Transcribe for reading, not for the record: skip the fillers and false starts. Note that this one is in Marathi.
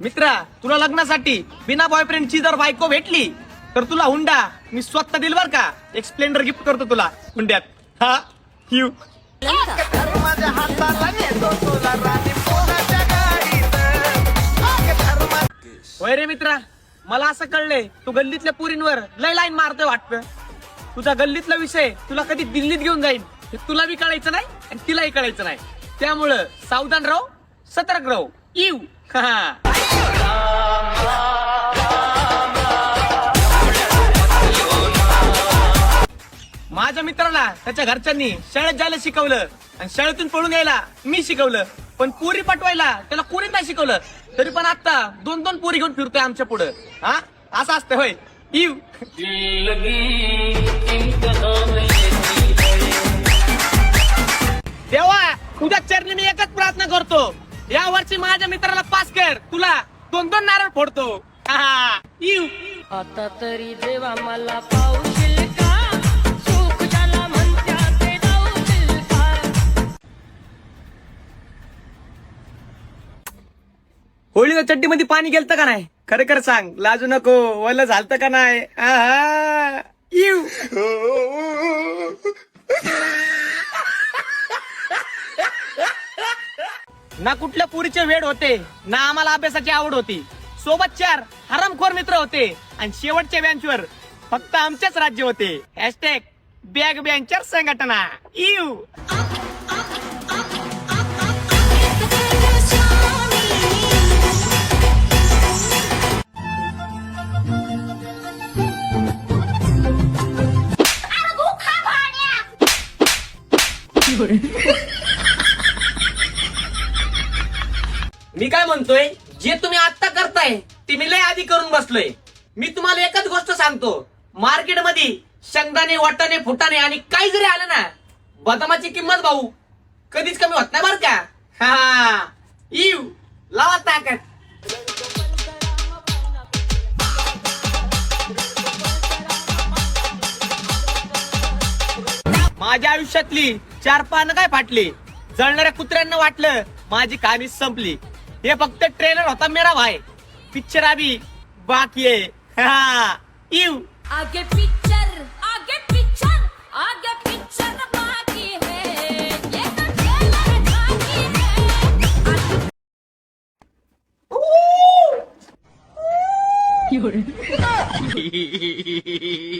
मित्रा, तुला लग्नासाठी बिना बॉयफ्रेंडची जर बायको भेटली तर तुला हुंडा मी स्वतः दिल बर का. एक स्प्लेंडर गिफ्ट करतो तुला हुंड्यात. हा यू होय रे मित्रा, मला असं कळलंय तू गल्लीतल्या पुरींवर लय लाईन मारतोय वाटतं. तुझा गल्लीतला विषय तुला कधी दिल्लीत घेऊन जाईल हे तुला बी कळायचं नाही आणि तिलाही कळायचं नाही. त्यामुळं सावधान राहू, सतर्क राहू. इव माझ्या मित्राला त्याच्या घरच्यांनी शाळेत जायला शिकवलं आणि शाळेतून पळून यायला मी शिकवलं, पण पुरी पटवायला त्याला कोणी नाही शिकवलं. तरी पण आता 2-2 पुरी घेऊन फिरतोय आमच्या पुढं. हा असं असतं होय. इव देवा, तुझ्या चरणी मी एकच प्रार्थना करतो, या वर्षी माझ्या मित्राला पास कर. तुला 2-2 नारळ फोडतो. इव आता तरी देवा मला पावशील का, सुख ज्याला म्हणत्या ते जाऊशील का. होळीच्या चड्डीमध्ये पाणी गेलतं का नाही? खरं खरं सांग, लाजू नको. वलं झालतं का नाही? इव ना कुठल्या पुरीचे वेड होते ना आम्हाला अभ्यासाची आवड होती. सोबत 4 हरामखोर मित्र होते आणि शेवटच्या बेंचवर फक्त आमचेच राज्य होते. हॅशटॅग बॅग बेंचर संघटना. इव मी काय म्हणतोय, जे तुम्ही आता करताय ते मी लय आधी करून बसलोय. मी तुम्हाला एकच गोष्ट सांगतो, मार्केटमध्ये शेंगदाणे, वाटाणे, फुटाणे आणि काही जरी आलं ना, बदामाची किंमत भाऊ कधीच कमी होत नाही बर का. हा इव लावा ताकद. माझ्या आयुष्यातली 4 पानं काय फाटली, जळणाऱ्या कुत्र्यांना वाटलं माझी कहाणी संपली. हे फक्त ट्रेलर होता मेरा भाई, पिक्चर अभी बाकी है. इव आगे पिक्चर आगे पिक्चर बाकी है, ये तो ट्रेलर बाकी है.